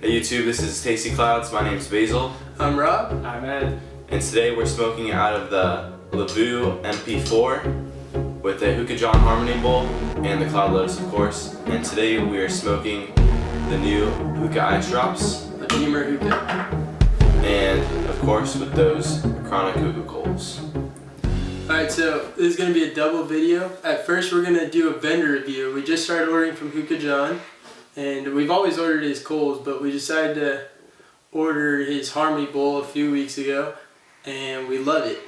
Hey YouTube, this is Tasty Cloudz. My name's Basil. I'm Rob. I'm Ed. And today we're smoking out of the Lavu MP4 with the Hookah John Harmony Bowl and the Cloud Lotus, of course. And today we are smoking the new Hookah Ice Drops. A Beamer Hookah. And of course with those chronic hookah coals. Alright, so this is going to be a double video. At first we're going to do a vendor review. We just started ordering from Hookah John. And we've always ordered his coals, but we decided to order his Harmony Bowl a few weeks ago, and we love it.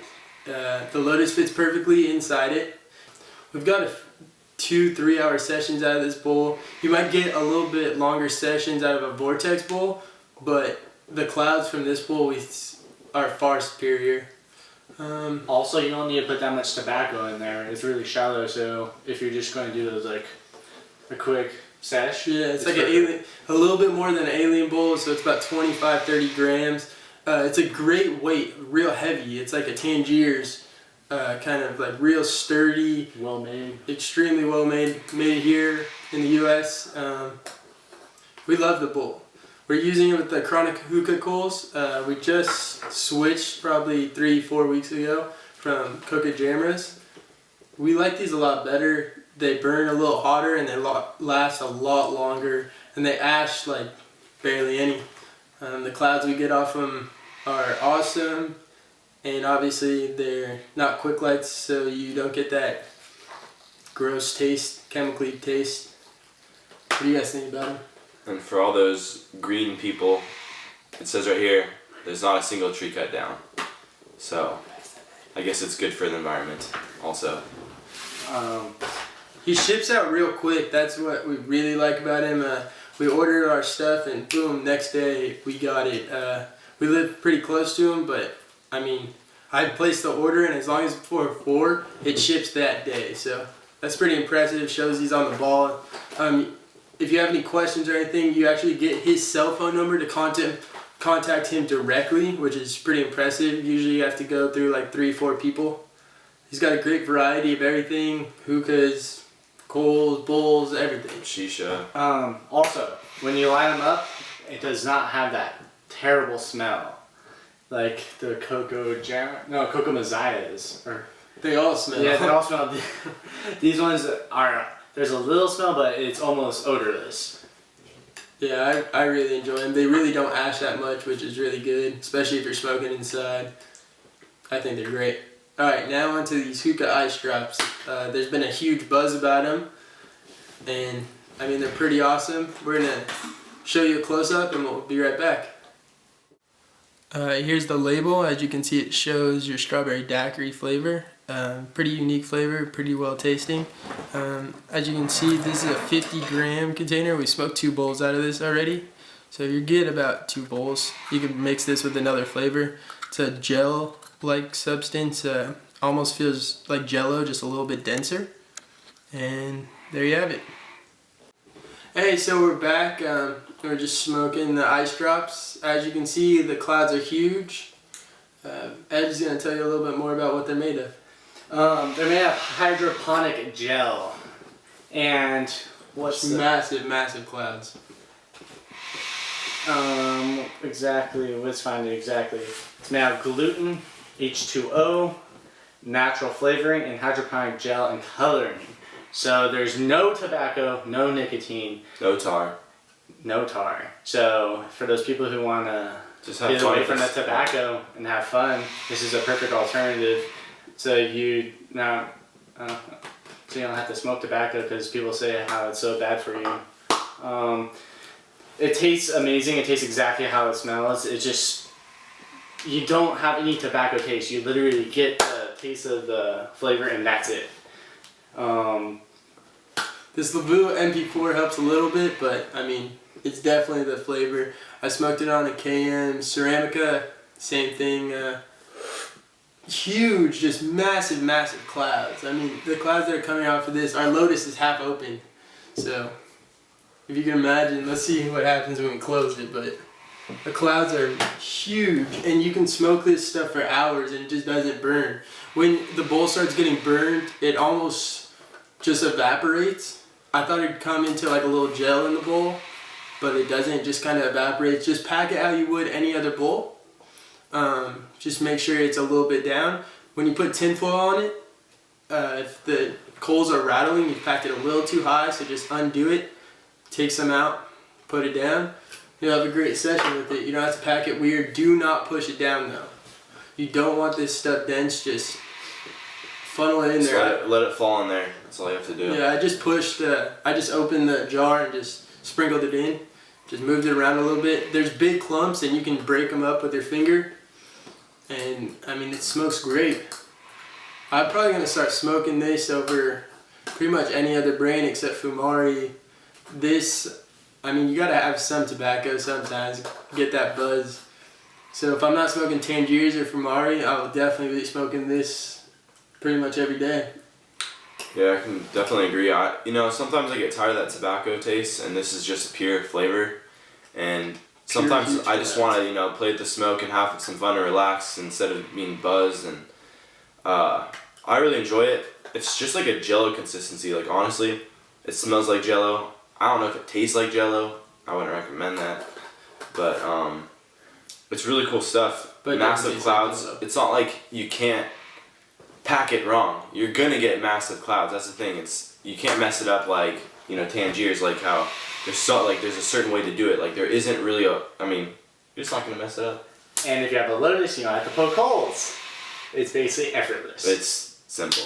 The Lotus fits perfectly inside it. We've got 2-3 hour sessions out of this bowl. You might get a little bit longer sessions out of a Vortex bowl, but the clouds from this bowl are far superior. Also, you don't need to put that much tobacco in there. It's really shallow, so if you're just going to do those like a quick sesh. Yeah, it's like a little bit more than an alien bowl, so it's about 25-30 grams. It's a great weight, real heavy. It's like a Tangier's, kind of like real sturdy, well made, extremely well made, made here in the U.S. We love the bowl. We're using it with the chronic hookah coals. We just switched probably 3-4 weeks ago from Coca Jamras. We like these a lot better. They burn a little hotter and they last a lot longer, and they ash like barely any. The clouds we get off them are awesome, and obviously they're not quick lights, so you don't get that gross taste, chemically taste. What do you guys think about them? And for all those green people, it says right here, there's not a single tree cut down. So I guess it's good for the environment also. He ships out real quick. That's what we really like about him. We ordered our stuff and boom, next day we got it. We live pretty close to him, but I mean, I placed the order and as long as it's before 4, it ships that day. So that's pretty impressive. Shows he's on the ball. If you have any questions or anything, you actually get his cell phone number to contact him directly, which is pretty impressive. Usually you have to go through like 3-4 people. He's got a great variety of everything, hookahs, coals, bowls, everything. Shisha. Also, when you line them up, it does not have that terrible smell like the Cocoa Messiahs. They all smell. Yeah, they all smell. These ones are, there's a little smell, but it's almost odorless. Yeah, I really enjoy them. They really don't ash that much, which is really good, especially if you're smoking inside. I think they're great. Alright, now onto these Hookah Ice Drops. There's been a huge buzz about them, and I mean, they're pretty awesome. We're going to show you a close-up and we'll be right back. Here's the label. As you can see, it shows your strawberry daiquiri flavor. Pretty unique flavor, pretty well tasting. As you can see, this is a 50-gram container. We smoked 2 bowls out of this already. So you get about 2 bowls. You can mix this with another flavor. It's a gel-like substance. Almost feels like Jello, just a little bit denser. And there you have it. Hey, so we're back. We're just smoking the ice drops. As you can see, the clouds are huge. Ed's going to tell you a little bit more about what they're made of. They're made of hydroponic gel. And what's massive, massive clouds. Exactly, let's find it exactly. It's made out of gluten, H2O, natural flavoring, and hydroponic gel and coloring. So there's no tobacco, no nicotine. No tar. No tar. So for those people who want to Just get have fun away with from the this. tobacco and have fun, this is a perfect alternative. So you don't have to smoke tobacco because people say how it's so bad for you. It tastes amazing. It tastes exactly how it smells. It just, you don't have any tobacco taste. You literally get the taste of the flavor and that's it. This Lavu MP4 helps a little bit, but I mean, it's definitely the flavor. I smoked it on a KM Ceramica, same thing. Huge, just massive, massive clouds. I mean, the clouds that are coming out for this, our Lotus is half open. So, if you can imagine, let's see what happens when we close it, but the clouds are huge, and you can smoke this stuff for hours and it just doesn't burn. When the bowl starts getting burned, it almost just evaporates. I thought it'd come into like a little gel in the bowl, but it doesn't. It just kind of evaporates. Just pack it how you would any other bowl. Just make sure it's a little bit down. When you put tinfoil on it, if the coals are rattling, you packed it a little too high, so just undo it, take some out, put it down. You'll have a great session with it. You don't have to pack it weird. Do not push it down though. You don't want this stuff dense. Just funnel it in Just there. let it fall in there. That's all you have to do. Yeah, I just opened the jar and just sprinkled it in. Just moved it around a little bit. There's big clumps and you can break them up with your finger. And I mean, it smokes great. I'm probably gonna start smoking this over pretty much any other brand except Fumari. This, I mean, you gotta have some tobacco sometimes, get that buzz. So if I'm not smoking Tangiers or Fumari, I will definitely be smoking this pretty much every day. Yeah, I can definitely agree. Sometimes I get tired of that tobacco taste, and this is just pure flavor. And sometimes I just want to, play with the smoke and have some fun and relax instead of being buzzed. And I really enjoy it. It's just like a Jello consistency. Like honestly, it smells like Jello. I don't know if it tastes like Jello. I wouldn't recommend that. But it's really cool stuff. But massive clouds. It's not like you can't pack it wrong. You're gonna get massive clouds. That's the thing. You can't mess it up like Tangiers. Like how there's a certain way to do it. Like there isn't really you're just not gonna mess it up. And if you have a lotus, you don't have to poke holes. It's basically effortless. It's simple.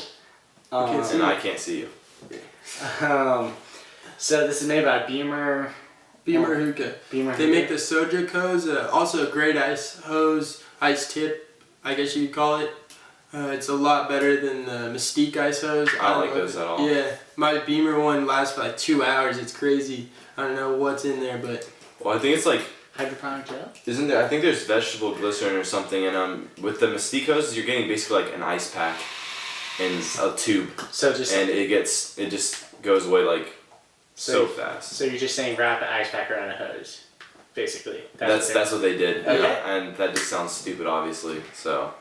And I can't see you. So this is made by Beamer Hookah. They make the Soja hose, also a great ice hose, ice tip, I guess you could call it. It's a lot better than the Mystique ice hose. I don't like those at all. Yeah, my Beamer one lasts for like 2 hours. It's crazy. I don't know what's in there, but. Well, I think it's like. Hydroponic gel? Isn't there? I think there's vegetable glycerin or something, and with the Mystique hoses, you're getting basically like an ice pack in a tube. And it just goes away like so fast. So you're just saying wrap an ice pack around a hose, basically. That's what they did. Okay. Yeah, and that just sounds stupid, obviously. So.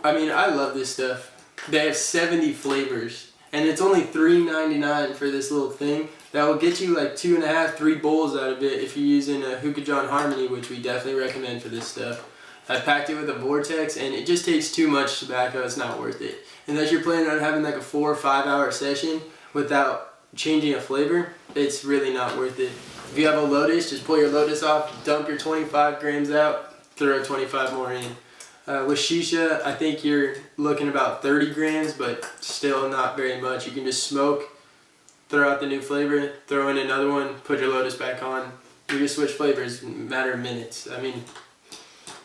I mean, I love this stuff. They have 70 flavors, and it's only $3.99 for this little thing. That will get you like 2.5, 3 bowls out of it if you're using a Hookah John Harmony, which we definitely recommend for this stuff. I packed it with a Vortex, and it just takes too much tobacco. It's not worth it. Unless you're planning on having like a 4 or 5 hour session without changing a flavor, it's really not worth it. If you have a Lotus, just pull your Lotus off, dump your 25 grams out, throw 25 more in. With Shisha, I think you're looking about 30 grams, but still not very much. You can just smoke, throw out the new flavor, throw in another one, put your Lotus back on. You just switch flavors in a matter of minutes. I mean,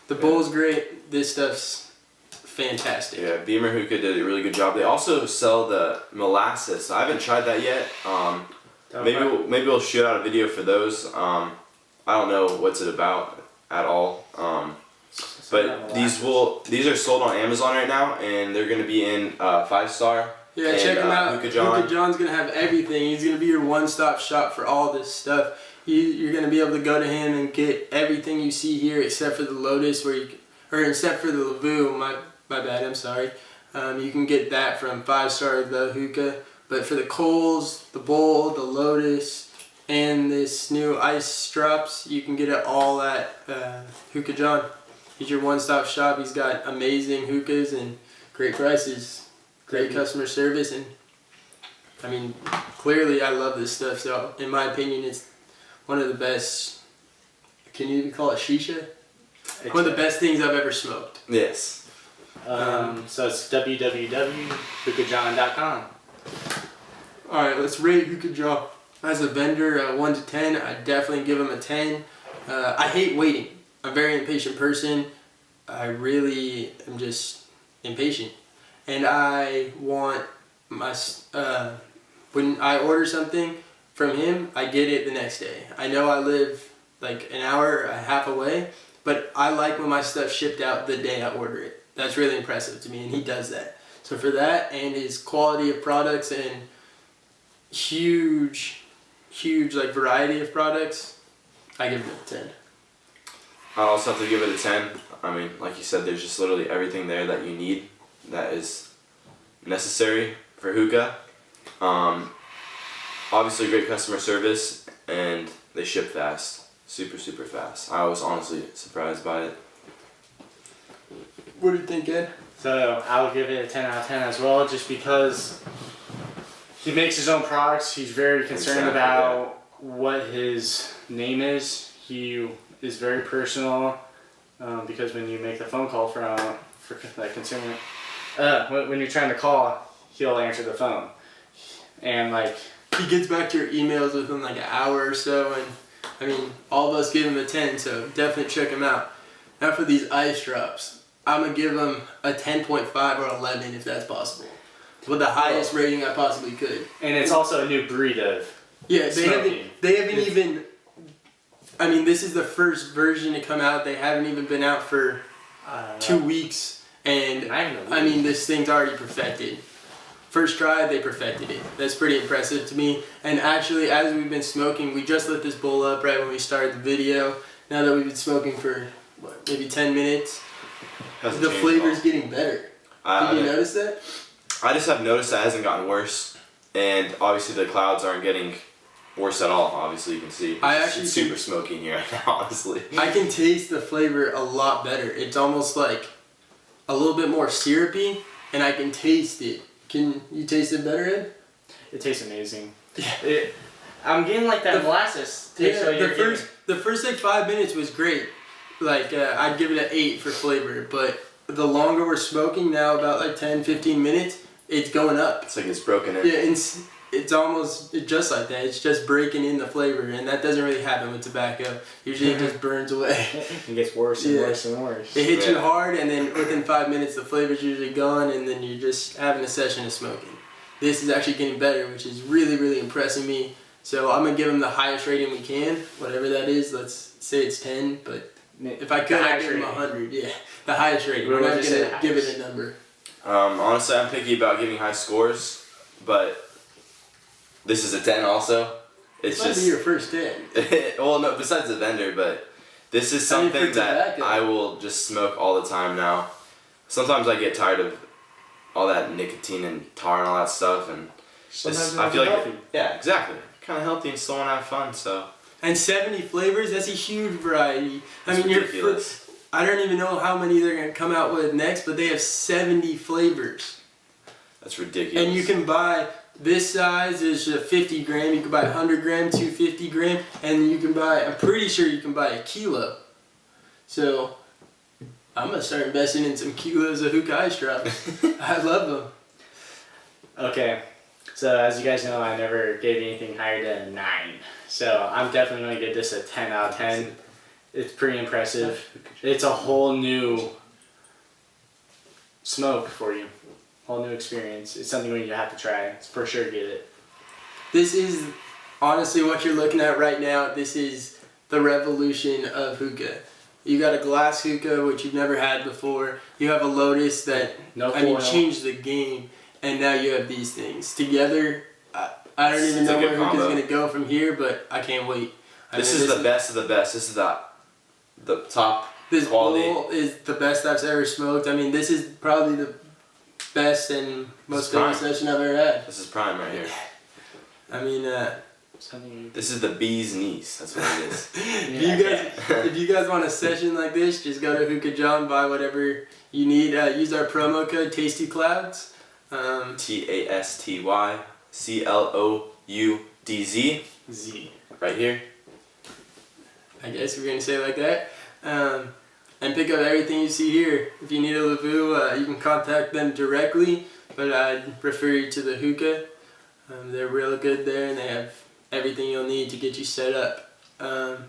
the bowl's great. This stuff's fantastic. Yeah, Beamer Hookah did a really good job. They also sell the molasses. I haven't tried that yet. Maybe we'll shoot out a video for those. I don't know what's it about at all. But these are sold on Amazon right now, and they're gonna be in 5-star. Yeah, check them out. Hookah John. Hookah John's gonna have everything. He's gonna be your one-stop shop for all this stuff. You're gonna be able to go to him and get everything you see here, except for the Lotus, except for the Lavu. My bad. I'm sorry. You can get that from 5-star the Hookah, but for the Coals, the Bowl, the Lotus, and this new Ice Drops, you can get it all at Hookah John. He's your one-stop shop. He's got amazing hookahs and great prices, great customer service, and I mean, clearly I love this stuff. So in my opinion, it's one of the best. Can you even call it shisha? One of the best things I've ever smoked. Yes. So it's www.hookahjohn.com. All right, let's rate Hookah John. As a vendor, 1 to 10, I definitely give him a 10. I hate waiting. I'm a very impatient person. I really am just impatient. And I want when I order something from him, I get it the next day. I know I live like an hour, a half away, but I like when my stuff shipped out the day I order it. That's really impressive to me, and he does that. So for that and his quality of products and huge like variety of products, I give him a 10. I also have to give it a 10. I mean, like you said, there's just literally everything there that you need that is necessary for hookah. Obviously great customer service, and they ship fast, super fast. I was honestly surprised by it. What do you think, Ed? So I'll give it a 10 out of 10 as well, just because he makes his own products. He's very concerned Exactly, about what his name is. He is very personal, because when you make the phone call for like consumer, when you're trying to call, he'll answer the phone, and like He gets back to your emails within like an hour or so, and I mean, all of us give him a 10, so definitely check him out. Now for these ice drops, I'm gonna give them a 10.5 or 11 if that's possible, with the highest rating I possibly could. And it's also a new breed of Yeah, smoking. they haven't even. I mean, this is the first version to come out. They haven't even been out for 2 weeks, and I mean, this thing's already perfected. First try, they perfected it. That's pretty impressive to me. And actually, as we've been smoking, we just lit this bowl up right when we started the video. Now that we've been smoking for what, maybe 10 minutes, Hasn't the changed flavor's at getting better. all. Did you notice that? I just have noticed that it hasn't gotten worse, and obviously the clouds aren't getting worse at all. Obviously, you can see it's super smoky in here right now. Honestly, I can taste the flavor a lot better. It's almost like a little bit more syrupy, and I can taste it. Can you taste it better, Ed? It tastes amazing. Yeah. I'm getting like that molasses taste. Yeah, the first like 5 minutes was great. Like I'd give it an 8 for flavor, but the longer we're smoking now, about like 10-15 minutes, it's going up. it's like it's broken in. Yeah, it's almost just like that. It's just breaking in the flavor, and that doesn't really happen with tobacco. Usually it just burns away. It gets worse and Yeah. worse and worse. It hits you hard, and then within 5 minutes, the flavor's usually gone, and then you're just having a session of smoking. This is actually getting better, which is really impressing me. So I'm gonna give them the highest rating we can, whatever that is. Let's say it's 10, but if I could, I'd give them 100. Yeah, the highest rating. We're not gonna give it a number. Honestly, I'm picky about giving high scores, but this is a 10 also. It's Might just be your first 10. well, no, besides the vendor, but this is I mean, something for that tobacco. I will just smoke all the time now. Sometimes I get tired of all that nicotine and tar and all that stuff, and Sometimes I feel like healthy. yeah, exactly, kind of healthy and still want to have fun. So And 70 flavors, that's a huge variety. I it's mean, ridiculous. I don't even know how many they're gonna come out with next, but they have 70 flavors. That's ridiculous. And you can buy this size is a 50 gram. You can buy 100 gram, 250 gram, and you can buy. I'm pretty sure you can buy a kilo. So I'm gonna start investing in some kilos of Hookah Ice Drops. I love them. Okay, so as you guys know, I never gave anything higher than a 9. So I'm definitely going to give this a 10 out of 10. It's pretty impressive. It's a whole new smoke for you. Whole new experience. It's something you have to try. It's for sure get it. This is honestly what you're looking at right now. This is the revolution of hookah. You got a glass hookah, which you've never had before. You have a Lotus that No I mean foil. changed the game, and now you have these things together. I don't even It's a know good where hookah's combo. gonna go from here, but I can't wait. This is the best of the best. This is the top This quality. bowl is the best I've ever smoked. I mean, this is probably the best and most prime. famous session I've ever had. This is prime right here. I mean, Something This is the bee's knees. That's what it is. if you guys want a session like this, just go to Hookah John, buy whatever you need. Use our promo code Tasty Cloudz. TastyCloudz Z. right here. I guess we're gonna say it like that. And pick up everything you see here. If you need a Lavu, you can contact them directly, but I'd refer you to the Hookah. They're real good there, and they have everything you'll need to get you set up. And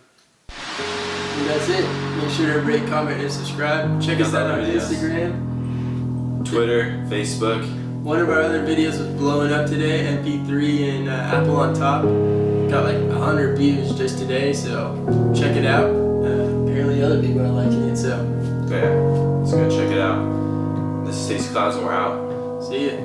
that's it. Make sure to rate, comment, and subscribe. Check us out on Instagram. Twitter, Facebook. One of our other videos was blowing up today, MP3 and Apple on top. Got like 100 views just today, so check it out. Apparently other people are liking it, so Yeah, let's go check it out. This is Tasty Cloudz and we're out. see ya.